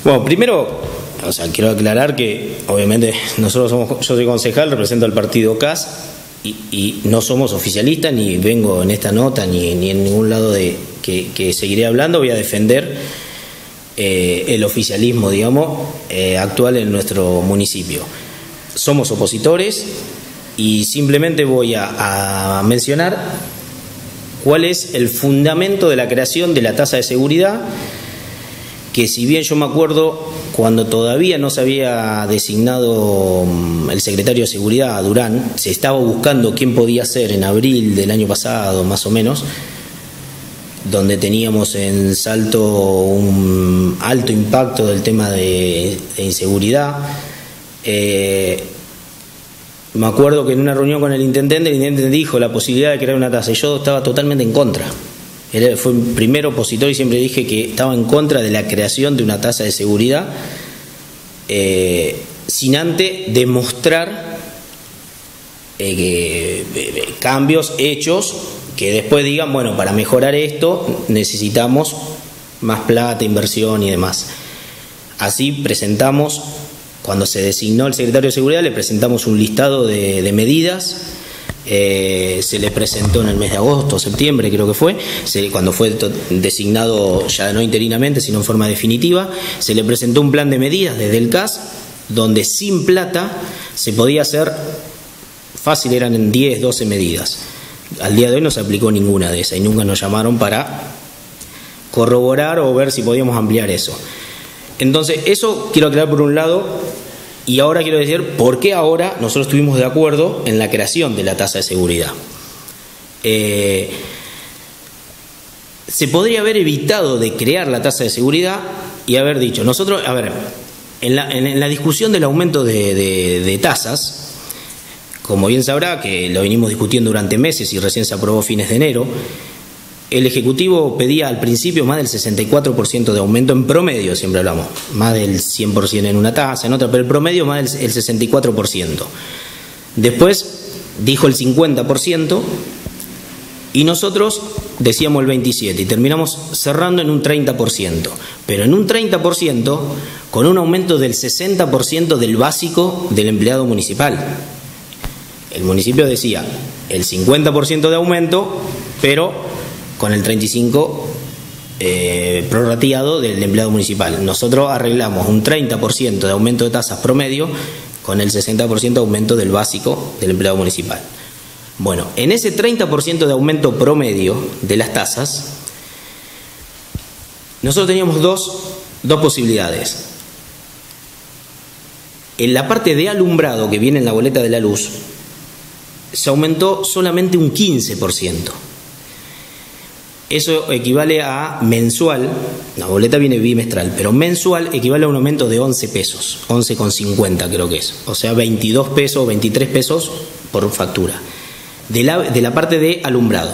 Bueno, primero, quiero aclarar que obviamente yo soy concejal, represento al partido CAS y no somos oficialistas, ni vengo en esta nota, ni en ningún lado que seguiré hablando. Voy a defender el oficialismo, digamos, actual en nuestro municipio. Somos opositores y simplemente voy a mencionar cuál es el fundamento de la creación de la tasa de seguridad, que si bien yo me acuerdo cuando todavía no se había designado el secretario de Seguridad, Durán, se estaba buscando quién podía ser en abril del año pasado, más o menos, donde teníamos en Salto un alto impacto del tema de inseguridad. Me acuerdo que en una reunión con el intendente dijo la posibilidad de crear una tasa y yo estaba totalmente en contra. Él fue el primer opositor y siempre dije que estaba en contra de la creación de una tasa de seguridad, sin antes demostrar cambios, hechos, que después digan, bueno, para mejorar esto necesitamos más plata, inversión y demás. Así presentamos, cuando se designó el secretario de Seguridad, le presentamos un listado de medidas. Se le presentó en el mes de agosto, septiembre creo que fue, cuando fue designado ya no interinamente sino en forma definitiva, se le presentó un plan de medidas desde el CAS donde sin plata se podía hacer fácil, eran en 10, 12 medidas. Al día de hoy no se aplicó ninguna de esas y nunca nos llamaron para corroborar o ver si podíamos ampliar eso. Entonces eso quiero aclarar por un lado. Y ahora quiero decir por qué ahora nosotros estuvimos de acuerdo en la creación de la tasa de seguridad. Se podría haber evitado de crear la tasa de seguridad y haber dicho, nosotros, a ver, en la discusión del aumento de tasas, como bien sabrá, que lo venimos discutiendo durante meses y recién se aprobó fines de enero, el Ejecutivo pedía al principio más del 64% de aumento en promedio, siempre hablamos, más del 100% en una tasa, en otra, pero el promedio más del 64%. Después dijo el 50% y nosotros decíamos el 27% y terminamos cerrando en un 30%, pero en un 30% con un aumento del 60% del básico del empleado municipal. El municipio decía el 50% de aumento, pero con el 35% prorrateado del empleado municipal. Nosotros arreglamos un 30% de aumento de tasas promedio con el 60% de aumento del básico del empleado municipal. Bueno, en ese 30% de aumento promedio de las tasas, nosotros teníamos dos posibilidades. En la parte de alumbrado que viene en la boleta de la luz, se aumentó solamente un 15%. Eso equivale a mensual, la boleta viene bimestral, pero mensual equivale a un aumento de 11 pesos, 11,50 creo que es, o sea 22 pesos, 23 pesos por factura, de la parte de alumbrado,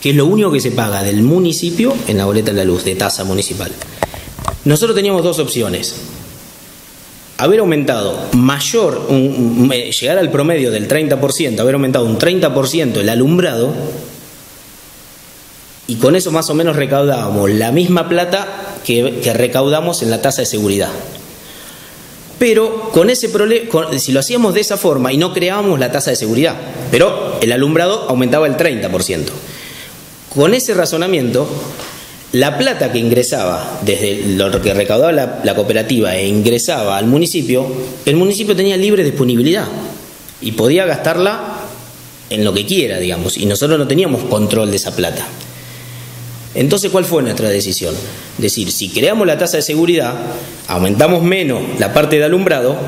que es lo único que se paga del municipio en la boleta de la luz, de tasa municipal. Nosotros teníamos dos opciones: haber aumentado llegar al promedio del 30%, haber aumentado un 30% el alumbrado, y con eso más o menos recaudábamos la misma plata que recaudamos en la tasa de seguridad. Pero con ese problema, si lo hacíamos de esa forma y no creábamos la tasa de seguridad, pero el alumbrado aumentaba el 30%. Con ese razonamiento, la plata que ingresaba desde lo que recaudaba la cooperativa e ingresaba al municipio, el municipio tenía libre disponibilidad y podía gastarla en lo que quiera, digamos, y nosotros no teníamos control de esa plata. Entonces, ¿cuál fue nuestra decisión? Decir, si creamos la tasa de seguridad, aumentamos menos la parte de alumbrado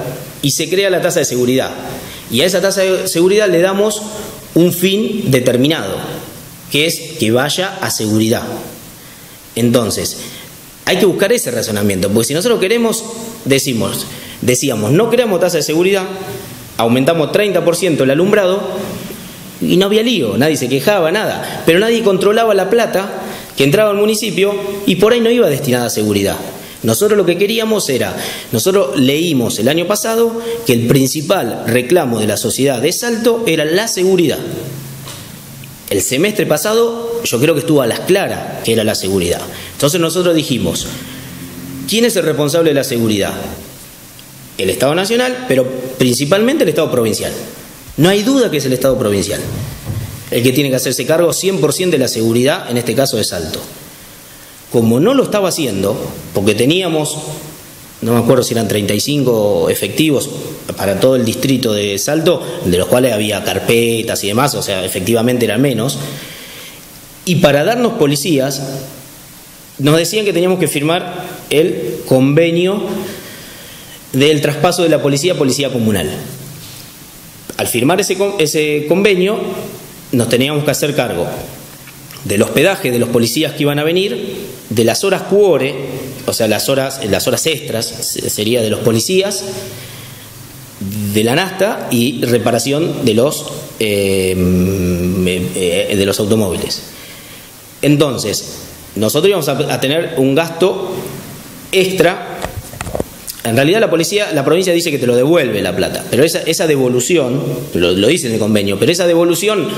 y se crea la tasa de seguridad. Y a esa tasa de seguridad le damos un fin determinado, que es que vaya a seguridad. Entonces, hay que buscar ese razonamiento, porque si nosotros queremos, decíamos, no creamos tasa de seguridad, aumentamos 30% el alumbrado y no había lío, nadie se quejaba, nada, pero nadie controlaba la plata que entraba al municipio y por ahí no iba destinada a seguridad. Nosotros lo que queríamos era, nosotros leímos el año pasado que el principal reclamo de la sociedad de Salto era la seguridad. El semestre pasado yo creo que estuvo a las claras que era la seguridad. Entonces nosotros dijimos, ¿Quién es el responsable de la seguridad? El Estado Nacional, pero principalmente el Estado Provincial. No hay duda que es el Estado Provincial el que tiene que hacerse cargo 100% de la seguridad, en este caso de Salto. Como no lo estaba haciendo, porque teníamos, no me acuerdo si eran 35 efectivos para todo el distrito de Salto, de los cuales había carpetas y demás, o sea, efectivamente eran menos, y para darnos policías, nos decían que teníamos que firmar el convenio del traspaso de la policía a policía comunal. Al firmar ese convenio, nos teníamos que hacer cargo del hospedaje de los policías que iban a venir, de las horas cuore, o sea, las horas extras, sería de los policías, de la nafta y reparación de los automóviles. Entonces, nosotros íbamos a tener un gasto extra. En realidad la provincia dice que te lo devuelve la plata, pero esa devolución, lo dice en el convenio, pero esa devolución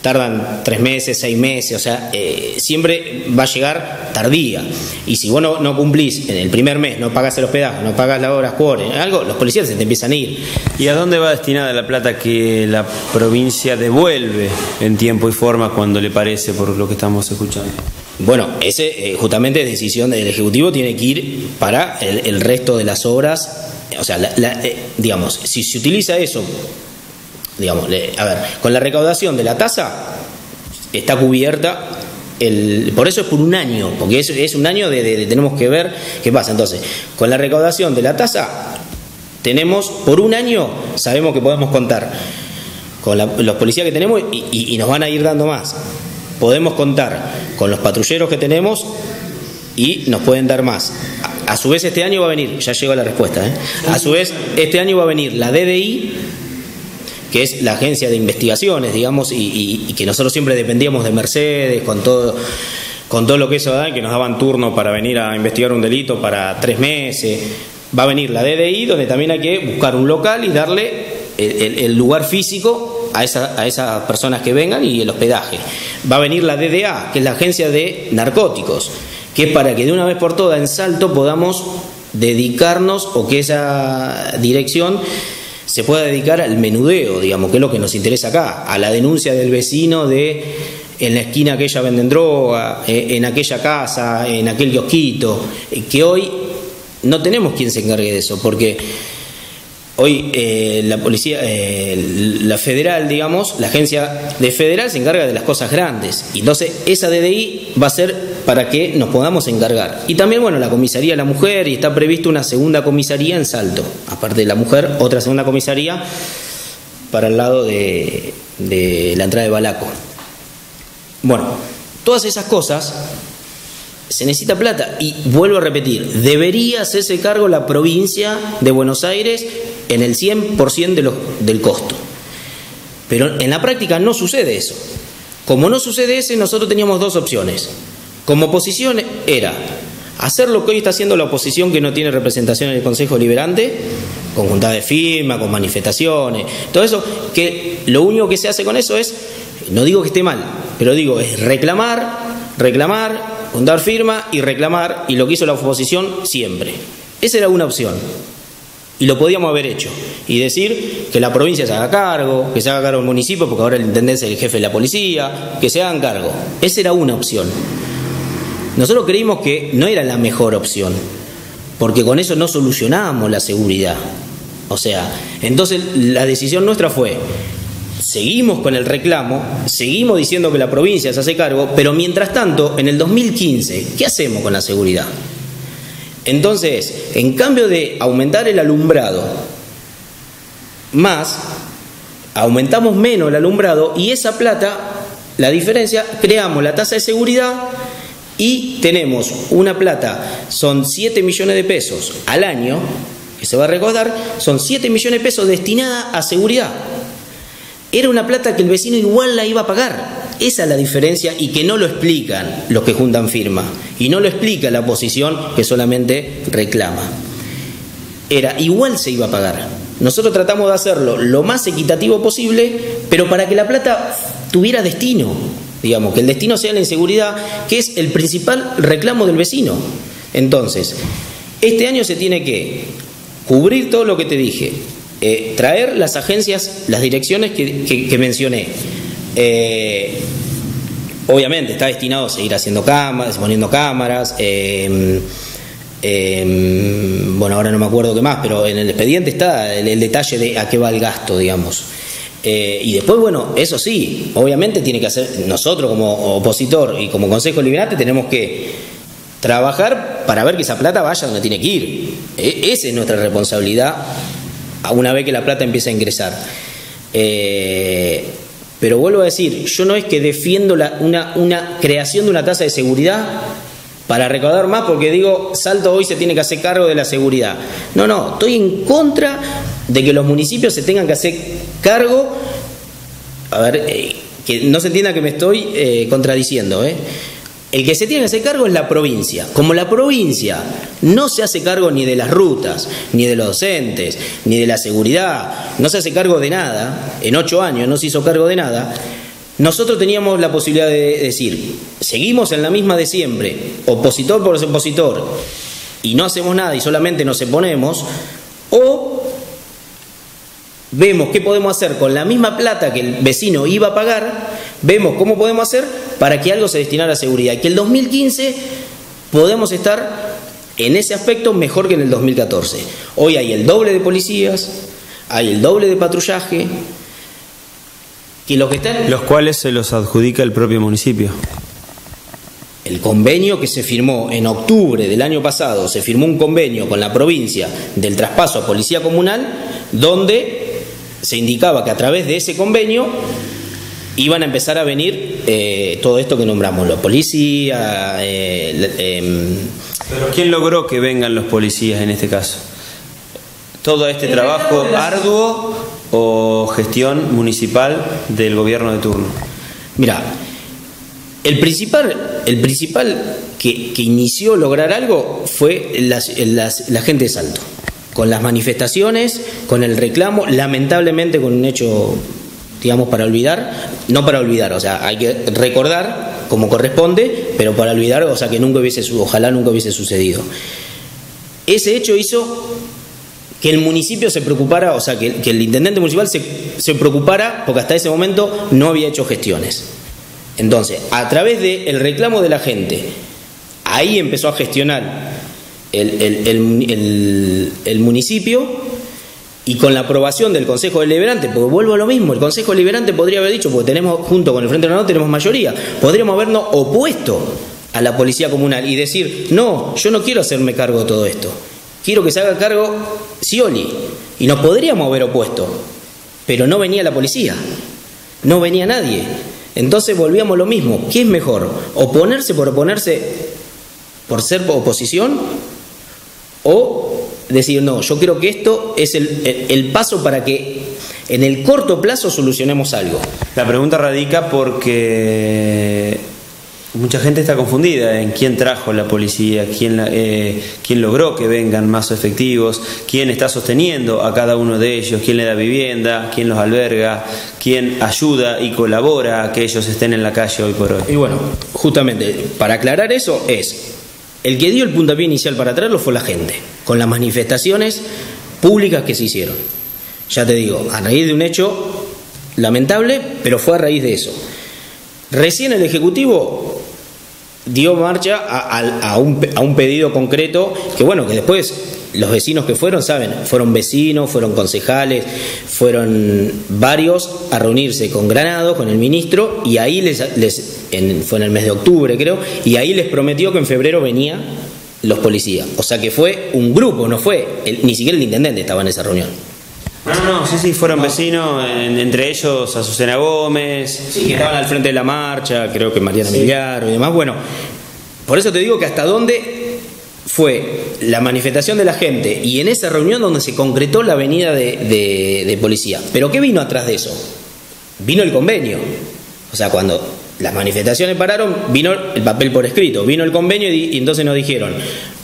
tardan 3 meses, 6 meses, o sea, siempre va a llegar tardía. Y si vos no cumplís en el primer mes, no pagás el hospedaje, no pagás las horas cuore, algo, los policías se te empiezan a ir. ¿Y a dónde va destinada la plata que la provincia devuelve en tiempo y forma cuando le parece, por lo que estamos escuchando? Bueno, ese justamente es decisión del Ejecutivo, tiene que ir para el resto de las obras. O sea, digamos, si se utiliza eso, digamos, a ver, con la recaudación de la tasa está cubierta, por eso es por un año, porque es un año tenemos que ver qué pasa. Entonces, con la recaudación de la tasa, tenemos, por un año, sabemos que podemos contar con los policías que tenemos y nos van a ir dando más. Podemos contar con los patrulleros que tenemos y nos pueden dar más. A su vez este año va a venir, ya llegó la respuesta, a su vez este año va a venir la DDI, que es la agencia de investigaciones, digamos, y que nosotros siempre dependíamos de Mercedes, con todo lo que eso da, que nos daban turno para venir a investigar un delito para 3 meses. Va a venir la DDI, donde también hay que buscar un local y darle el lugar físico a esas personas que vengan y el hospedaje. Va a venir la DDA, que es la agencia de narcóticos, que es para que de una vez por todas en Salto podamos dedicarnos, o que esa dirección se pueda dedicar al menudeo, digamos, que es lo que nos interesa acá, a la denuncia del vecino de en la esquina aquella venden droga, en aquella casa, en aquel kiosquito, que hoy no tenemos quien se encargue de eso, porque hoy la policía, la federal, digamos, la agencia de federal se encarga de las cosas grandes. Y entonces esa DDI va a ser para que nos podamos encargar. Y también, bueno, la comisaría de la mujer, y está previsto una segunda comisaría en Salto. Aparte de la mujer, otra segunda comisaría para el lado de la entrada de Balaco. Bueno, todas esas cosas se necesita plata. Y vuelvo a repetir, debería hacerse cargo la provincia de Buenos Aires en el 100% del costo. Pero en la práctica no sucede eso. Como no sucede eso, nosotros teníamos 2 opciones. Como oposición era hacer lo que hoy está haciendo la oposición, que no tiene representación en el Consejo Deliberante, con juntadas de firma, con manifestaciones, todo eso, que lo único que se hace con eso es, no digo que esté mal, pero digo, es reclamar, juntar firma y reclamar, y lo que hizo la oposición siempre. Esa era una opción. Y lo podíamos haber hecho. Y decir que la provincia se haga cargo, que se haga cargo el municipio, porque ahora el intendente es el jefe de la policía, que se hagan cargo. Esa era una opción. Nosotros creímos que no era la mejor opción, porque con eso no solucionábamos la seguridad. O sea, entonces la decisión nuestra fue, seguimos con el reclamo, seguimos diciendo que la provincia se hace cargo, pero mientras tanto, en el 2015, ¿qué hacemos con la seguridad? Entonces, en cambio de aumentar el alumbrado más, aumentamos menos el alumbrado, y esa plata, la diferencia, creamos la tasa de seguridad y tenemos una plata, son 7 millones de pesos al año, que se va a recaudar, son 7 millones de pesos destinada a seguridad. Era una plata que el vecino igual la iba a pagar. Esa es la diferencia, y que no lo explican los que juntan firma. Y no lo explica la oposición, que solamente reclama. Igual se iba a pagar. Nosotros tratamos de hacerlo lo más equitativo posible, pero para que la plata tuviera destino. Digamos, que el destino sea la inseguridad, que es el principal reclamo del vecino. Entonces, Este año se tiene que cubrir todo lo que te dije, traer las agencias, las direcciones que mencioné. Obviamente está destinado a seguir haciendo cámaras, poniendo cámaras. Bueno, ahora no me acuerdo qué más, pero en el expediente está el detalle de a qué va el gasto, digamos. Y después, bueno, eso sí, obviamente tiene que hacer, nosotros como opositor y como Consejo Deliberante tenemos que trabajar para ver que esa plata vaya donde tiene que ir. Esa es nuestra responsabilidad una vez que la plata empieza a ingresar. Pero vuelvo a decir, yo no es que defiendo una creación de una tasa de seguridad para recaudar más, porque digo, Salto hoy se tiene que hacer cargo de la seguridad. No, estoy en contra de que los municipios se tengan que hacer cargo. A ver, que no se entienda que me estoy contradiciendo, El que se tiene que hacer cargo es la provincia. Como la provincia no se hace cargo ni de las rutas, ni de los docentes, ni de la seguridad, no se hace cargo de nada, en 8 años no se hizo cargo de nada, nosotros teníamos la posibilidad de decir, seguimos en la misma de siempre, opositor por opositor, y no hacemos nada y solamente nos oponemos, o vemos qué podemos hacer con la misma plata que el vecino iba a pagar, vemos cómo podemos hacer para que algo se destinara a seguridad, y que el 2015 podemos estar en ese aspecto mejor que en el 2014. Hoy hay el doble de policías, hay el doble de patrullaje, y los cuales se los adjudica el propio municipio. El convenio que se firmó en octubre del año pasado, se firmó un convenio con la provincia del traspaso a policía comunal, donde se indicaba que a través de ese convenio iban a empezar a venir todo esto que nombramos, los policías. ¿Pero quién logró que vengan los policías en este caso? ¿Todo este trabajo arduo o gestión municipal del gobierno de turno? Mira, el principal que inició lograr algo fue la gente de Salto, con las manifestaciones, con el reclamo, lamentablemente con un hecho, digamos, para olvidar, no para olvidar, o sea, hay que recordar como corresponde, pero para olvidar, o sea, que ojalá nunca hubiese sucedido. Ese hecho hizo que el municipio se preocupara, o sea, que el intendente municipal se preocupara, porque hasta ese momento no había hecho gestiones. Entonces, a través del reclamo de la gente, ahí empezó a gestionar el municipio, y con la aprobación del Consejo Deliberante, porque vuelvo a lo mismo, el Consejo Deliberante podría haber dicho, porque tenemos, junto con el Frente Nacional tenemos mayoría, podríamos habernos opuesto a la policía comunal y decir, no, yo no quiero hacerme cargo de todo esto, quiero que se haga cargo Scioli, y nos podríamos haber opuesto, pero no venía la policía, no venía nadie. Entonces volvíamos a lo mismo. ¿Qué es mejor? ¿Oponerse por ser oposición? ¿O decir, no, yo creo que esto es el paso para que en el corto plazo solucionemos algo? La pregunta radica porque mucha gente está confundida en quién trajo la policía, quién logró que vengan más efectivos, quién está sosteniendo a cada uno de ellos, quién le da vivienda, quién los alberga, quién ayuda y colabora a que ellos estén en la calle hoy por hoy. Y bueno, justamente para aclarar eso el que dio el puntapié inicial para traerlo fue la gente, con las manifestaciones públicas que se hicieron. Ya te digo, a raíz de un hecho lamentable, pero fue a raíz de eso. Recién el Ejecutivo dio marcha a un pedido concreto que, bueno, que después los vecinos que fueron, saben, fueron vecinos, fueron concejales, fueron varios a reunirse con Granados, con el ministro, y ahí fue en el mes de octubre, creo, y ahí les prometió que en febrero venían los policías. O sea que fue un grupo, no fue, ni siquiera el intendente estaba en esa reunión. No, sí, fueron vecinos, entre ellos Azucena Gómez. Sí, que estaban al frente de la marcha, creo que Mariana Miliar y demás. Bueno, por eso te digo que hasta dónde fue la manifestación de la gente y en esa reunión donde se concretó la venida de policía. Pero ¿qué vino atrás de eso? Vino el convenio. O sea, cuando las manifestaciones pararon, vino el papel por escrito, vino el convenio y entonces nos dijeron,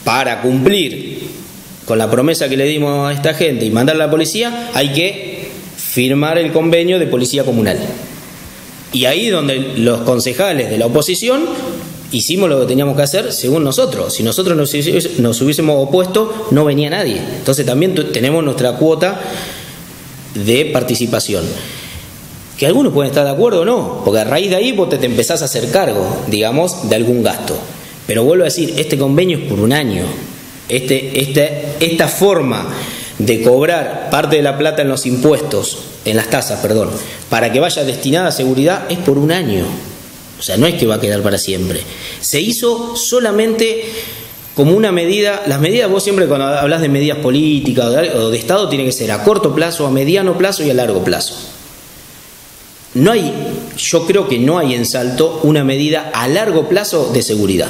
para cumplir con la promesa que le dimos a esta gente y mandar a la policía, hay que firmar el convenio de policía comunal. Y ahí donde los concejales de la oposición hicimos lo que teníamos que hacer según nosotros. Si nosotros nos hubiésemos opuesto, no venía nadie. Entonces también tenemos nuestra cuota de participación. Que algunos pueden estar de acuerdo o no, porque a raíz de ahí vos te empezás a hacer cargo, digamos, de algún gasto. Pero vuelvo a decir, este convenio es por un año. Esta forma de cobrar parte de la plata en los impuestos, en las tasas, perdón, para que vaya destinada a seguridad, es por un año. O sea, no es que va a quedar para siempre. Se hizo solamente como una medida. Las medidas, vos siempre cuando hablas de medidas políticas o de Estado, tiene que ser a corto plazo, a mediano plazo y a largo plazo. No hay, yo creo que no hay en Salto una medida a largo plazo de seguridad.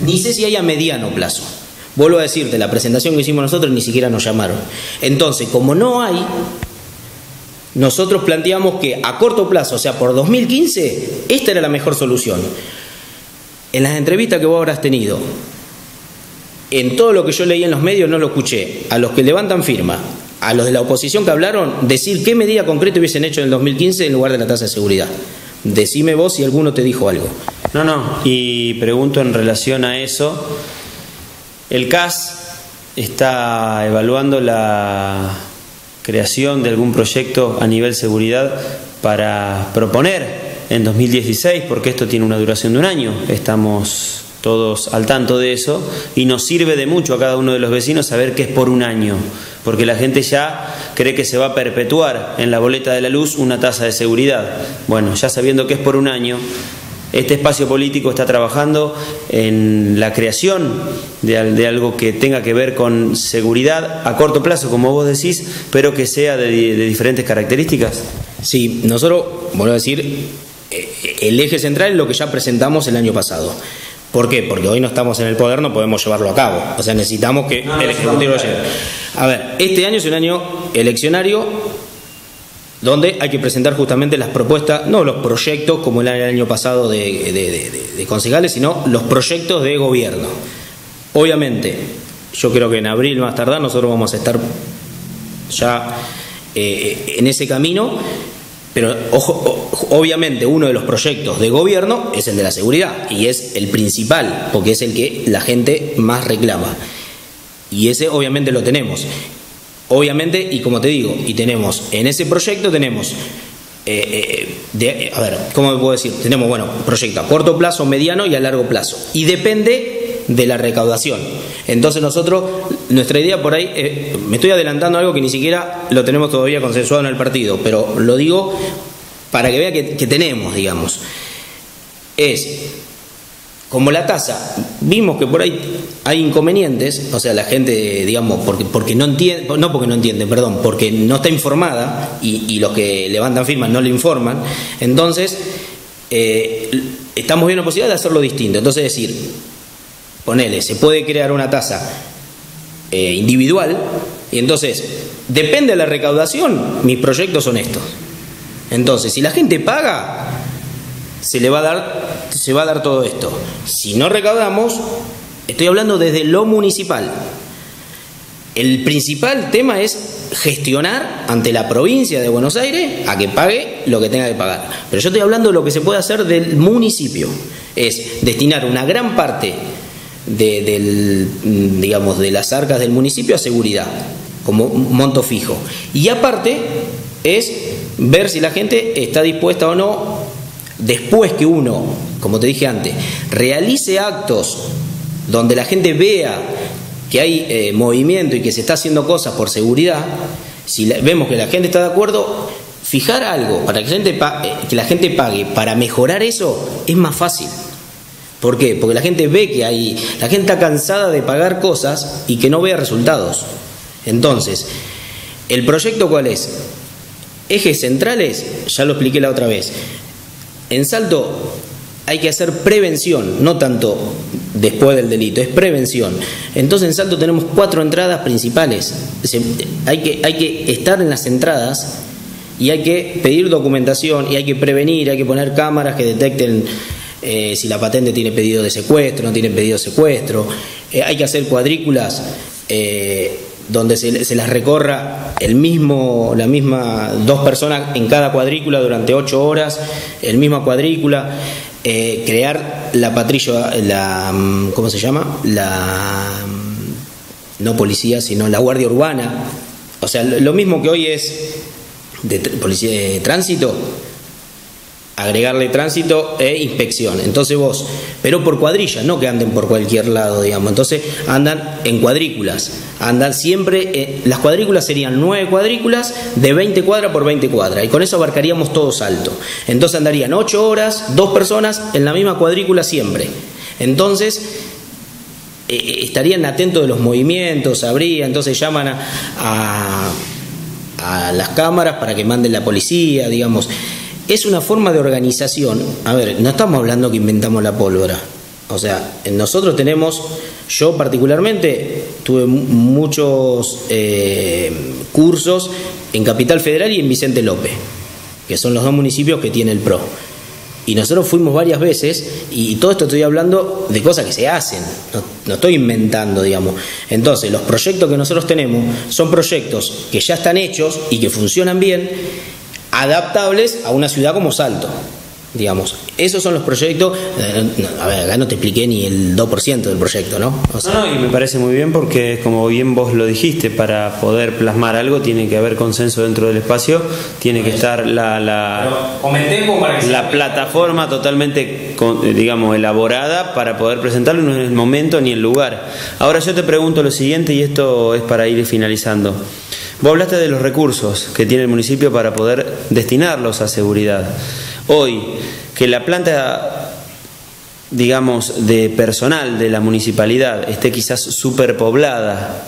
Ni sé si hay a mediano plazo. Vuelvo a decirte, la presentación que hicimos nosotros ni siquiera nos llamaron. Entonces, como no hay, nosotros planteamos que a corto plazo, o sea, por 2015, esta era la mejor solución. En las entrevistas que vos habrás tenido, en todo lo que yo leí en los medios no lo escuché. A los que levantan firma, a los de la oposición que hablaron, decir qué medida concreta hubiesen hecho en el 2015 en lugar de la tasa de seguridad. Decime vos si alguno te dijo algo. No, y pregunto en relación a eso. El CAS está evaluando la creación de algún proyecto a nivel seguridad para proponer en 2016, porque esto tiene una duración de un año. Estamos todos al tanto de eso y nos sirve de mucho a cada uno de los vecinos saber que es por un año, porque la gente ya cree que se va a perpetuar en la boleta de la luz una tasa de seguridad. Bueno, ya sabiendo que es por un año, este espacio político está trabajando en la creación de algo que tenga que ver con seguridad a corto plazo, como vos decís, pero que sea de diferentes características. Sí, nosotros, vuelvo a decir, el eje central es lo que ya presentamos el año pasado. ¿Por qué? Porque hoy no estamos en el poder, no podemos llevarlo a cabo. O sea, necesitamos que el Ejecutivo lo lleve. A ver, este año es un año eleccionario donde hay que presentar justamente las propuestas, no los proyectos como era el año pasado de concejales, sino los proyectos de gobierno. Obviamente, yo creo que en abril más tardar nosotros vamos a estar ya en ese camino. Pero ojo, obviamente uno de los proyectos de gobierno es el de la seguridad y es el principal porque es el que la gente más reclama y ese obviamente lo tenemos, obviamente, y como te digo, y tenemos en ese proyecto tenemos a ver, ¿cómo me puedo decir? Tenemos, bueno, proyecto a corto plazo, mediano y a largo plazo y depende de la recaudación. Entonces nosotros, nuestra idea por ahí, me estoy adelantando algo que ni siquiera lo tenemos todavía consensuado en el partido, pero lo digo para que vea que tenemos, digamos, es, como la tasa, vimos que por ahí hay inconvenientes, o sea, la gente, digamos, porque no entiende, no porque no entiende, perdón, porque no está informada y los que levantan firmas no le informan, entonces estamos viendo la posibilidad de hacerlo distinto. Entonces decir, ponele, se puede crear una tasa individual y entonces depende de la recaudación, mis proyectos son estos. Entonces, si la gente paga, se va a dar todo esto. Si no recaudamos, estoy hablando desde lo municipal. El principal tema es gestionar ante la provincia de Buenos Aires a que pague lo que tenga que pagar. Pero yo estoy hablando de lo que se puede hacer del municipio. Es destinar una gran parte digamos, de las arcas del municipio a seguridad, como un monto fijo. Y aparte es ver si la gente está dispuesta o no, después que uno, como te dije antes, realice actos donde la gente vea que hay movimiento y que se está haciendo cosas por seguridad. Si vemos que la gente está de acuerdo, fijar algo para que la gente pague para mejorar eso es más fácil. ¿Por qué? Porque la gente ve que la gente está cansada de pagar cosas y que no vea resultados. Entonces, ¿el proyecto cuál es? Ejes centrales, ya lo expliqué la otra vez. En Salto hay que hacer prevención, no tanto después del delito, es prevención. Entonces en Salto tenemos 4 entradas principales. Hay que estar en las entradas y hay que pedir documentación y hay que prevenir, hay que poner cámaras que detecten si la patente tiene pedido de secuestro, no tiene pedido de secuestro. Hay que hacer cuadrículas donde se las recorra la misma 2 personas en cada cuadrícula durante 8 horas, el misma cuadrícula. crear la patrulla, ¿cómo se llama? No policía, sino la guardia urbana. O sea, lo mismo que hoy es de policía de tránsito, agregarle tránsito e inspección. Entonces vos, pero por cuadrillas, no que anden por cualquier lado, digamos. Entonces andan en cuadrículas, andan siempre, las cuadrículas serían 9 cuadrículas de 20 cuadras por 20 cuadras, y con eso abarcaríamos todo Salto. Entonces andarían 8 horas, 2 personas en la misma cuadrícula siempre. Entonces estarían atentos de los movimientos, sabrían, entonces llaman a las cámaras para que manden la policía, digamos. Es una forma de organización. A ver, no estamos hablando que inventamos la pólvora. O sea, nosotros tenemos, yo particularmente tuve muchos cursos en Capital Federal y en Vicente López, que son los 2 municipios que tiene el PRO. Y nosotros fuimos varias veces, y todo esto estoy hablando de cosas que se hacen, no estoy inventando, digamos. Entonces, los proyectos que nosotros tenemos son proyectos que ya están hechos y que funcionan bien, adaptables a una ciudad como Salto, digamos. Esos son los proyectos. A ver, acá no te expliqué ni el 2% del proyecto, ¿no? O sea, y me parece muy bien porque, como bien vos lo dijiste, para poder plasmar algo tiene que haber consenso dentro del espacio, tiene que estar la plataforma totalmente, digamos, elaborada para poder presentarlo, no en el momento ni el lugar. Ahora yo te pregunto lo siguiente, y esto es para ir finalizando. Vos hablaste de los recursos que tiene el municipio para poder destinarlos a seguridad. Hoy, que la planta, digamos, de personal de la municipalidad esté quizás superpoblada,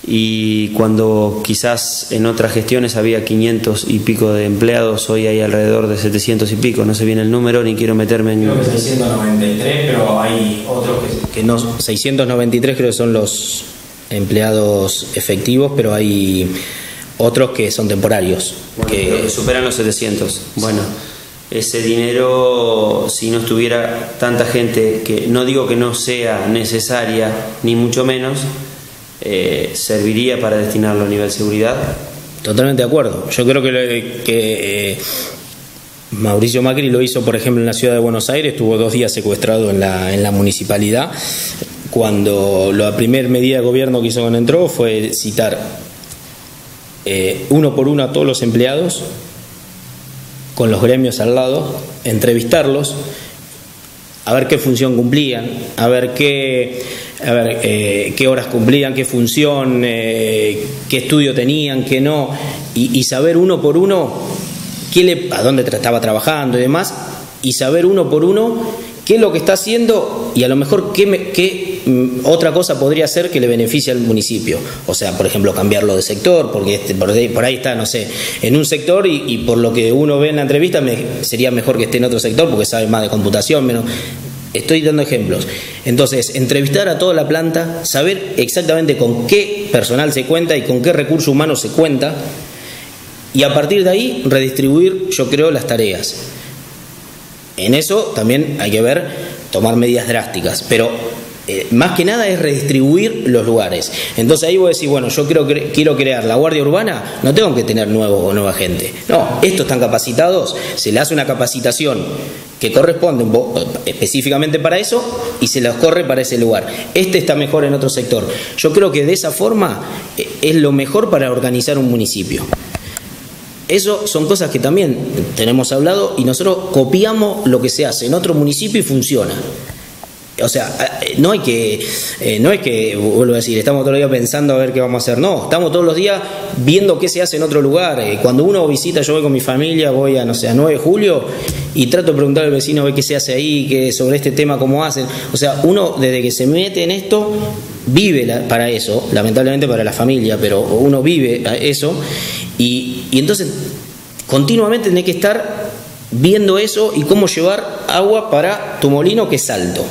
y cuando quizás en otras gestiones había 500 y pico de empleados, hoy hay alrededor de 700 y pico, no sé bien el número, ni quiero meterme en... Creo que 693, pero hay otros que no, 693 creo que son los empleados efectivos, pero hay otros que son temporarios, bueno, que superan los 700. Bueno, ese dinero, si no estuviera tanta gente, que no digo que no sea necesaria, ni mucho menos, serviría para destinarlo a nivel seguridad. Totalmente de acuerdo. Yo creo que Mauricio Macri lo hizo, por ejemplo, en la ciudad de Buenos Aires, estuvo 2 días secuestrado en la municipalidad, cuando la primera medida de gobierno que hizo cuando entró fue citar uno por uno a todos los empleados, con los gremios al lado, entrevistarlos, a ver qué función cumplían, a ver qué horas cumplían, qué función, qué estudio tenían, qué no, y saber uno por uno a dónde estaba trabajando y demás, y saber uno por uno qué es lo que está haciendo, y a lo mejor qué otra cosa podría hacer que le beneficie al municipio. O sea, por ejemplo, cambiarlo de sector, porque por ahí está, no sé, en un sector, y por lo que uno ve en la entrevista sería mejor que esté en otro sector porque sabe más de computación, menos. Estoy dando ejemplos. Entonces, entrevistar a toda la planta, saber exactamente con qué personal se cuenta y con qué recurso humano se cuenta, y a partir de ahí redistribuir, yo creo, las tareas. En eso también hay que tomar medidas drásticas, pero más que nada es redistribuir los lugares. Entonces ahí vos decís, bueno, yo quiero crear la guardia urbana, no tengo que tener nueva gente. No, estos están capacitados, se le hace una capacitación que corresponde específicamente para eso y se los corre para ese lugar. Este está mejor en otro sector. Yo creo que de esa forma es lo mejor para organizar un municipio. Eso son cosas que también tenemos hablado, y nosotros copiamos lo que se hace en otro municipio y funciona. O sea, no es que, vuelvo a decir, estamos todos los días pensando a ver qué vamos a hacer. No, estamos todos los días viendo qué se hace en otro lugar. Cuando uno visita, yo voy con mi familia, voy a 9 de julio y trato de preguntar al vecino a ver qué se hace ahí, sobre este tema, cómo hacen. O sea, uno desde que se mete en esto vive para eso, lamentablemente para la familia, pero uno vive eso, y entonces continuamente tenés que estar viendo eso y cómo llevar agua para tu molino, que es Salto.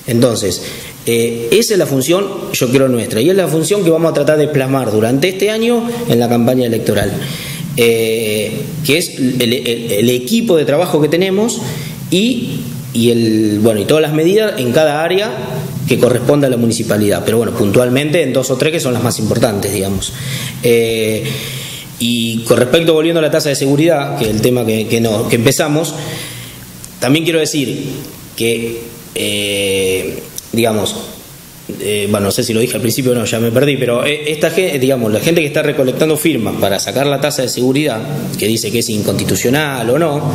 Entonces, esa es la función, yo creo, nuestra, y es la función que vamos a tratar de plasmar durante este año en la campaña electoral, que es el equipo de trabajo que tenemos y todas las medidas en cada área que corresponde a la municipalidad, pero bueno, puntualmente en 2 o 3 que son las más importantes, digamos. Y con respecto, volviendo a la tasa de seguridad, que es el tema que empezamos, también quiero decir que, digamos, bueno, no sé si lo dije al principio o no, ya me perdí, pero esta gente, digamos, la gente que está recolectando firmas para sacar la tasa de seguridad, que dice que es inconstitucional o no,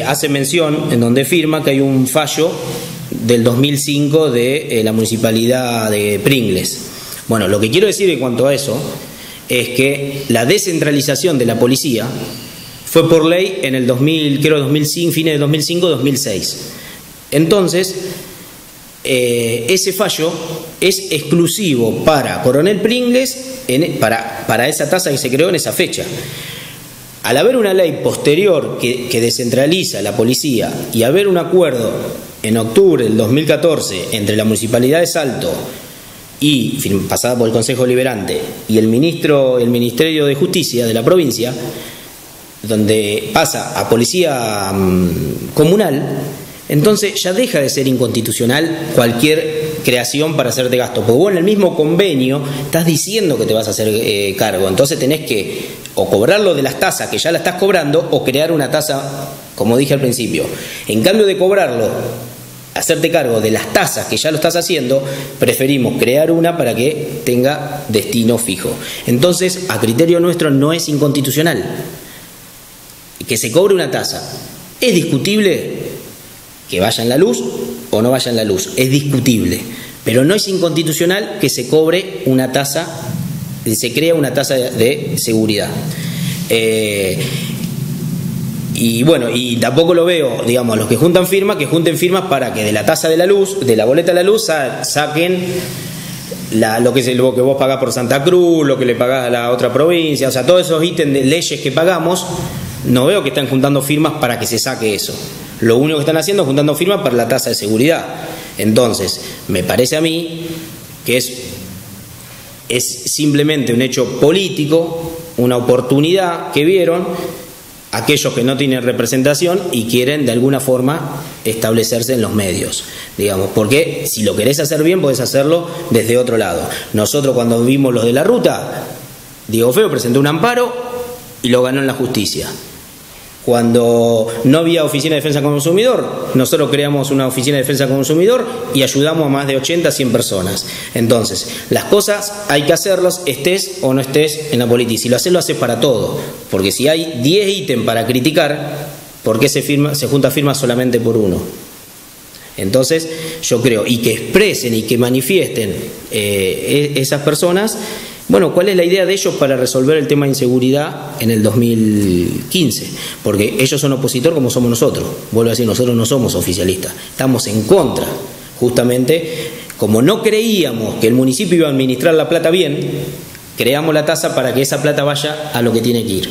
hace mención en donde firma que hay un fallo del 2005 de la municipalidad de Pringles. Bueno, lo que quiero decir en cuanto a eso es que la descentralización de la policía fue por ley en el 2000, creo 2005, fines de 2005-2006. Entonces, ese fallo es exclusivo para Coronel Pringles, para esa tasa que se creó en esa fecha. Al haber una ley posterior que descentraliza la policía y haber un acuerdo en octubre del 2014 entre la Municipalidad de Salto y pasada por el Consejo Deliberante y el Ministerio de Justicia de la provincia, donde pasa a policía comunal, entonces ya deja de ser inconstitucional cualquier creación para hacerte gasto, porque vos en el mismo convenio estás diciendo que te vas a hacer cargo, entonces tenés que o cobrarlo de las tasas que ya la estás cobrando o crear una tasa, como dije al principio. En cambio de cobrarlo, hacerte cargo de las tasas que ya lo estás haciendo, preferimos crear una para que tenga destino fijo. Entonces, a criterio nuestro no es inconstitucional que se cobre una tasa. Es discutible que vaya en la luz o no vaya en la luz, es discutible, pero no es inconstitucional que se cobre una tasa, se crea una tasa de seguridad. Y bueno, y tampoco lo veo, digamos, los que juntan firmas, que junten firmas para que de la tasa de la luz, de la boleta de la luz, saquen lo que vos pagás por Santa Cruz, lo que le pagás a la otra provincia, o sea, todos esos ítems de leyes que pagamos. No veo que están juntando firmas para que se saque eso. Lo único que están haciendo es juntando firmas para la tasa de seguridad. Entonces, me parece a mí que es simplemente un hecho político, una oportunidad que vieron aquellos que no tienen representación y quieren de alguna forma establecerse en los medios, digamos, porque si lo querés hacer bien podés hacerlo desde otro lado. Nosotros cuando vimos los de la ruta, Diego Feo presentó un amparo y lo ganó en la justicia. Cuando no había oficina de defensa del consumidor, nosotros creamos una oficina de defensa del consumidor y ayudamos a más de 80, 100 personas. Entonces, las cosas hay que hacerlas, estés o no estés en la política. Y si lo haces para todo. Porque si hay 10 ítems para criticar, ¿por qué se junta firmas solamente por uno? Entonces, yo creo, y que expresen y que manifiesten esas personas. Bueno, ¿cuál es la idea de ellos para resolver el tema de inseguridad en el 2015? Porque ellos son opositor como somos nosotros. Vuelvo a decir, nosotros no somos oficialistas. Estamos en contra. Justamente, como no creíamos que el municipio iba a administrar la plata bien, creamos la tasa para que esa plata vaya a lo que tiene que ir.